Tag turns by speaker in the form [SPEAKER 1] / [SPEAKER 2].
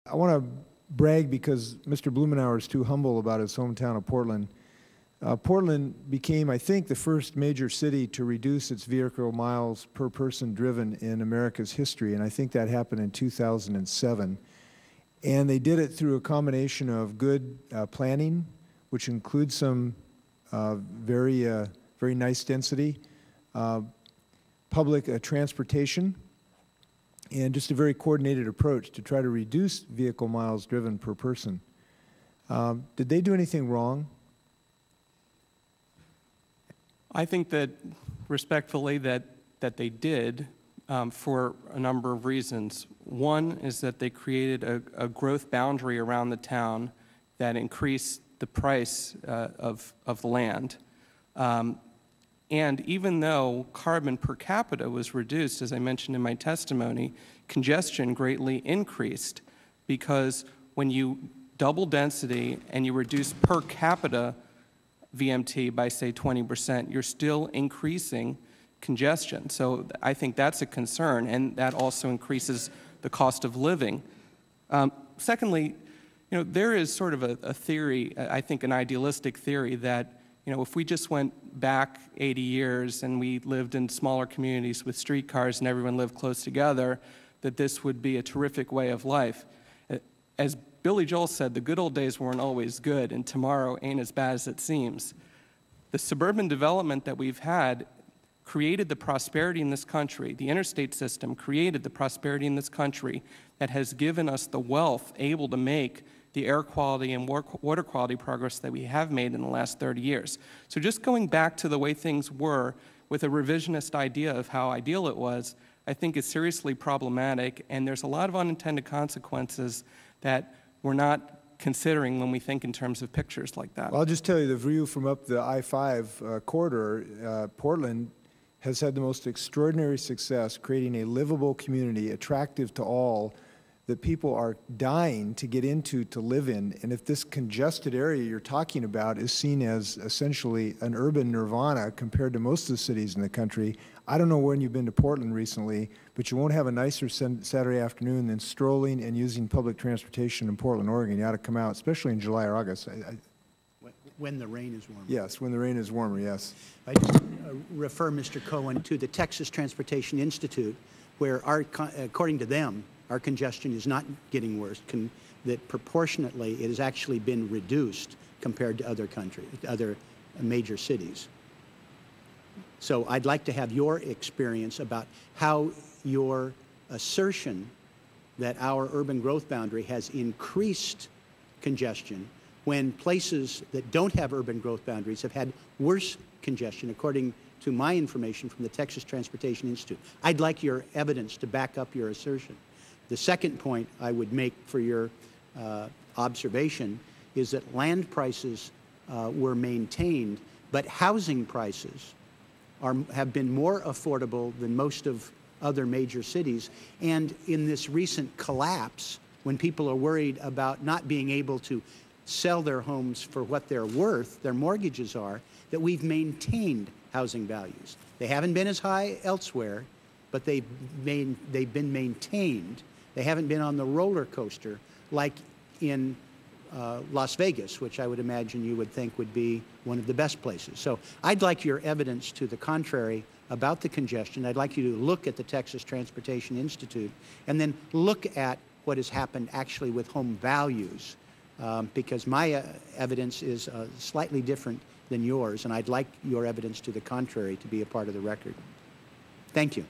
[SPEAKER 1] I want to brag because Mr. Blumenauer is too humble about his hometown of Portland. Portland became, I think, the first major city to reduce its vehicle miles per person driven in America's history, and I think that happened in 2007. And they did it through a combination of good planning, which includes some very nice density, public transportation, and just a very coordinated approach to try to reduce vehicle miles driven per person. Did they do anything wrong?
[SPEAKER 2] I think that, respectfully, that they did for a number of reasons. One is that they created a growth boundary around the town that increased the price of the land. And even though carbon per capita was reduced, as I mentioned in my testimony, congestion greatly increased, because when you double density and you reduce per capita VMT by, say, 20%, you're still increasing congestion. So I think that's a concern, and that also increases the cost of living. Secondly, there is sort of a theory, I think an idealistic theory, that if we just went back 80 years and we lived in smaller communities with streetcars and everyone lived close together, that this would be a terrific way of life. As Billy Joel said, the good old days weren't always good, and tomorrow ain't as bad as it seems. The suburban development that we've had created the prosperity in this country. The interstate system created the prosperity in this country that has given us the wealth able to make the air quality and water quality progress that we have made in the last 30 years. So just going back to the way things were with a revisionist idea of how ideal it was, I think is seriously problematic, and there's a lot of unintended consequences that we're not considering when we think in terms of pictures like that.
[SPEAKER 1] Well, I'll just tell you, the view from up the I-5 corridor, Portland has had the most extraordinary success creating a livable community, attractive to all, that people are dying to get into, to live in. And if this congested area you're talking about is seen as essentially an urban nirvana compared to most of the cities in the country, I don't know when you've been to Portland recently, but you won't have a nicer Saturday afternoon than strolling and using public transportation in Portland, Oregon. You ought to come out, especially in July or August.
[SPEAKER 3] When the rain is warmer.
[SPEAKER 1] Yes, when the rain is warmer, yes.
[SPEAKER 3] I just refer Mr. Cohen to the Texas Transportation Institute, where according to them, our congestion is not getting worse, that proportionately it has actually been reduced compared to other major cities. So I'd like to have your experience about how your assertion that our urban growth boundary has increased congestion when places that don't have urban growth boundaries have had worse congestion, according to my information from the Texas Transportation Institute. I'd like your evidence to back up your assertion. The second point I would make for your observation is that land prices were maintained, but housing prices have been more affordable than most of other major cities. And in this recent collapse, when people are worried about not being able to sell their homes for what they're worth, their mortgages are, that we've maintained housing values. They haven't been as high elsewhere, but they've been maintained. They haven't been on the roller coaster like in Las Vegas, which I would imagine you would think would be one of the best places. So I'd like your evidence to the contrary about the congestion. I'd like you to look at the Texas Transportation Institute and then look at what has happened actually with home values, because my evidence is slightly different than yours, and I'd like your evidence to the contrary to be a part of the record. Thank you.